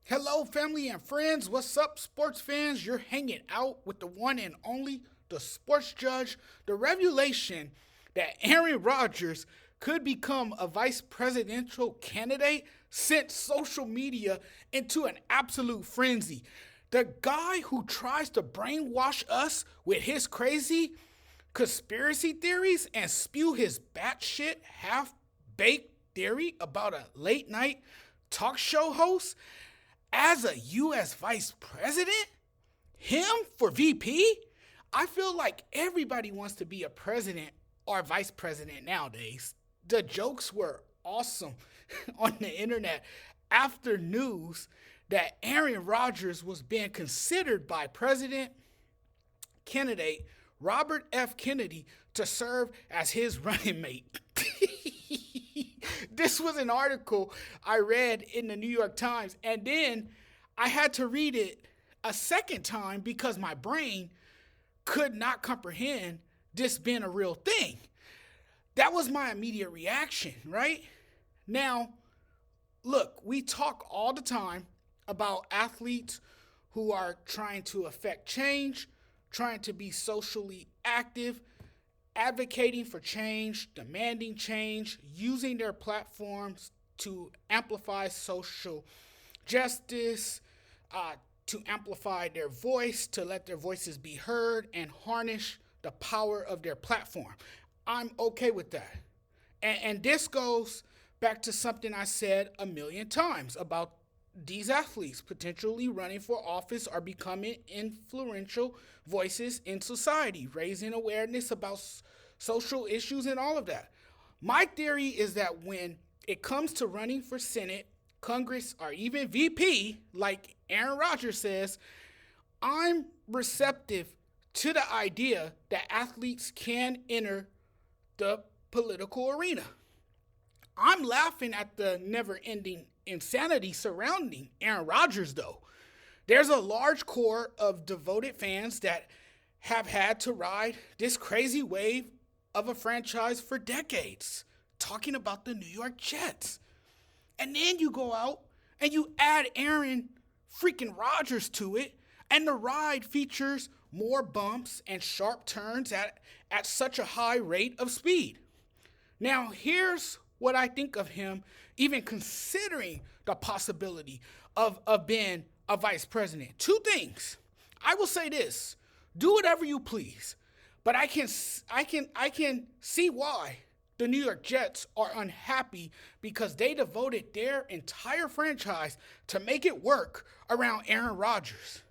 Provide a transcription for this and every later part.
Hello, family and friends. What's up, sports fans? You're hanging out with the one and only, the sports judge. The revelation that Aaron Rodgers could become a vice presidential candidate sent social media into an absolute frenzy. The guy who tries to brainwash us with his crazy conspiracy theories and spew his batshit half baked theory about a late night talk show host as a U.S. vice president? Him for VP? I feel like everybody wants to be a president or vice president nowadays. The jokes were awesome on the internet after news that Aaron Rodgers was being considered by President candidate Robert F. Kennedy to serve as his running mate. This was an article I read in the New York Times, and then I had to read it a second time because my brain could not comprehend this being a real thing. That was my immediate reaction, right? Now, look, we talk all the time about athletes who are trying to affect change, trying to be socially active, advocating for change, demanding change, using their platforms to amplify social justice, to amplify their voice, to let their voices be heard, and harness the power of their platform. I'm okay with that. And this goes back to something I said a million times about these athletes potentially running for office or becoming influential voices in society, raising awareness about social issues and all of that. My theory is that when it comes to running for Senate, Congress, or even VP, like Aaron Rodgers says, I'm receptive to the idea that athletes can enter the political arena. I'm laughing at the never ending insanity surrounding Aaron Rodgers, though. There's a large core of devoted fans that have had to ride this crazy wave of a franchise for decades, talking about the New York Jets. And then you go out and you add Aaron freaking Rodgers to it, and the ride features more bumps and sharp turns at such a high rate of speed. Now, here's what I think of him even considering the possibility of being a vice president. Two things. I will say this: do whatever you please, but I can see why the New York Jets are unhappy because they devoted their entire franchise to make it work around Aaron Rodgers.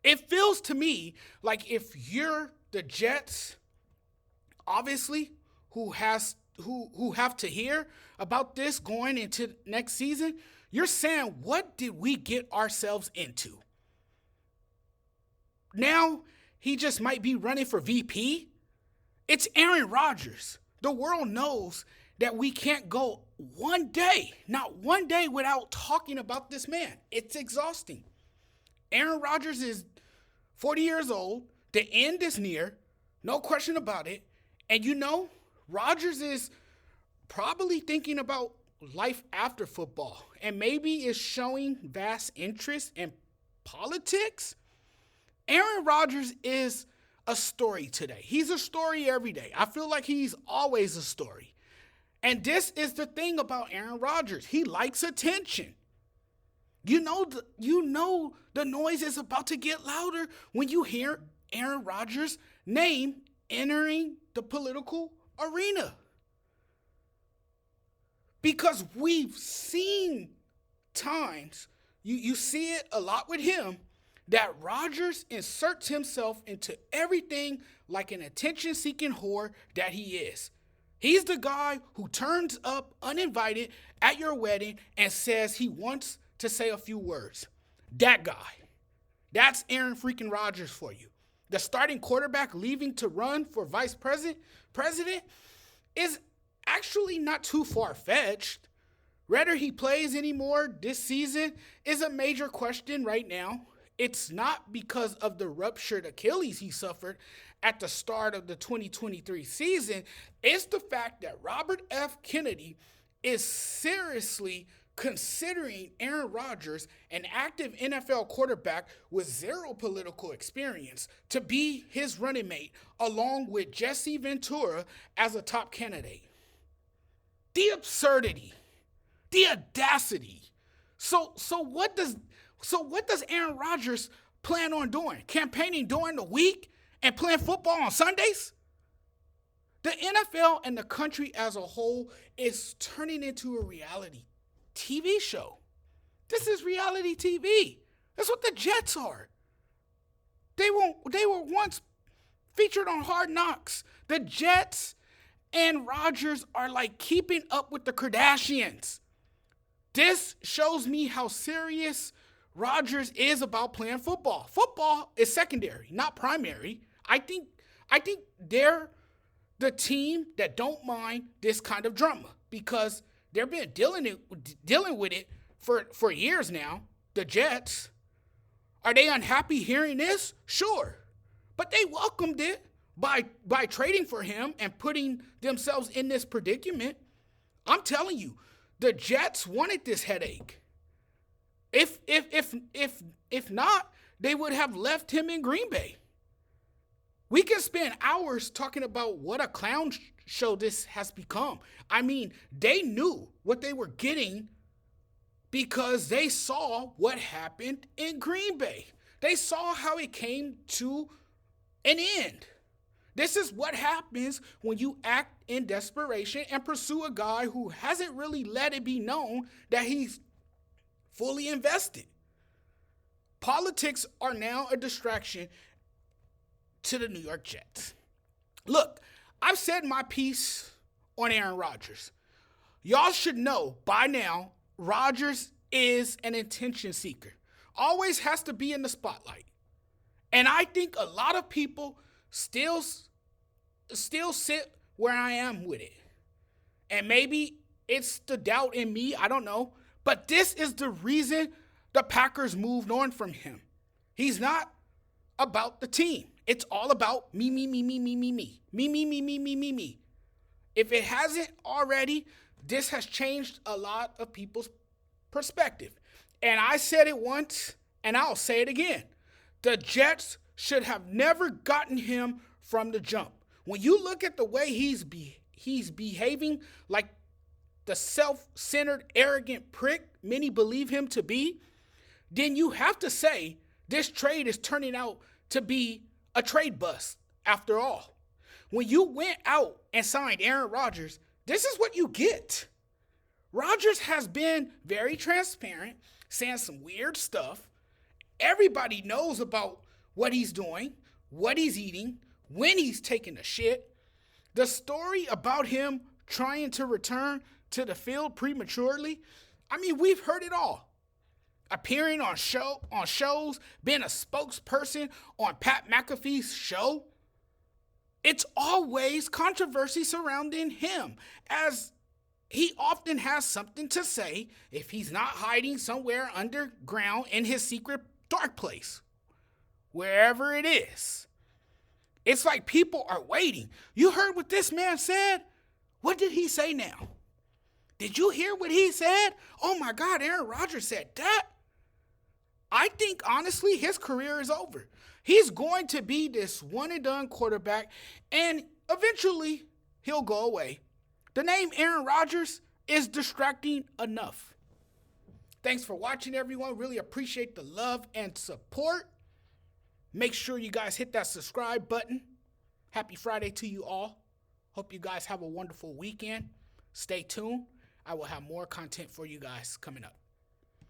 It feels to me like if you're the Jets, obviously, who have to hear about this going into next season, you're saying, what did we get ourselves into? Now he just might be running for VP. It's Aaron Rodgers. The world knows that we can't go not one day without talking about this man. It's exhausting. Aaron Rodgers is 40 years old. The end is near. No question about it. And Rodgers is probably thinking about life after football and maybe is showing vast interest in politics. Aaron Rodgers is a story today. He's a story every day. I feel like he's always a story. And this is the thing about Aaron Rodgers. He likes attention. You know the noise is about to get louder when you hear Aaron Rodgers' name entering the political arena. Because we've seen times, you see it a lot with him, that Rodgers inserts himself into everything like an attention-seeking whore that he is. He's the guy who turns up uninvited at your wedding and says he wants to say a few words. That guy. That's Aaron freaking Rodgers for you. The starting quarterback leaving to run for vice president is actually not too far-fetched. Whether he plays anymore this season is a major question right now. It's not because of the ruptured Achilles he suffered at the start of the 2023 season. It's the fact that Robert F. Kennedy is seriously considering Aaron Rodgers, an active NFL quarterback with zero political experience, to be his running mate, along with Jesse Ventura as a top candidate. The absurdity, the audacity. So what does Aaron Rodgers plan on doing? Campaigning during the week and playing football on Sundays? The NFL and the country as a whole is turning into a reality TV show. This is reality TV. That's what the Jets are. They were once featured on Hard Knocks. The Jets and Rodgers are like keeping up with the Kardashians. This shows me how serious Rodgers is about playing football. Football is secondary, not primary. I think they're the team that don't mind this kind of drama because they've been dealing with it for years now. The Jets. Are they unhappy hearing this? Sure. But they welcomed it by trading for him and putting themselves in this predicament. I'm telling you, the Jets wanted this headache. If not, they would have left him in Green Bay. We can spend hours talking about what a clown show this has become. I mean, they knew what they were getting because they saw what happened in Green Bay. They saw how it came to an end. This is what happens when you act in desperation and pursue a guy who hasn't really let it be known that he's fully invested. Politics are now a distraction to the New York Jets. Look, I've said my piece on Aaron Rodgers. Y'all should know by now, Rodgers is an attention seeker. Always has to be in the spotlight. And I think a lot of people still sit where I am with it. And maybe it's the doubt in me, I don't know. But this is the reason the Packers moved on from him. He's not about the team. It's all about me. If it hasn't already, this has changed a lot of people's perspective. And I said it once, and I'll say it again. The Jets should have never gotten him from the jump. When you look at the way he's behaving like the self-centered, arrogant prick many believe him to be, then you have to say this trade is turning out to be a trade bust after all. When you went out and signed Aaron Rodgers, this is what you get. Rodgers has been very transparent, saying some weird stuff. Everybody knows about what he's doing, what he's eating, when he's taking a shit. The story about him trying to return to the field prematurely, I mean, we've heard it all. Appearing on shows, being a spokesperson on Pat McAfee's show. It's always controversy surrounding him, as he often has something to say if he's not hiding somewhere underground in his secret dark place, wherever it is. It's like people are waiting. You heard what this man said? What did he say now? Did you hear what he said? Oh my God, Aaron Rodgers said that? I think, honestly, his career is over. He's going to be this one-and-done quarterback, and eventually he'll go away. The name Aaron Rodgers is distracting enough. Thanks for watching, everyone. Really appreciate the love and support. Make sure you guys hit that subscribe button. Happy Friday to you all. Hope you guys have a wonderful weekend. Stay tuned. I will have more content for you guys coming up.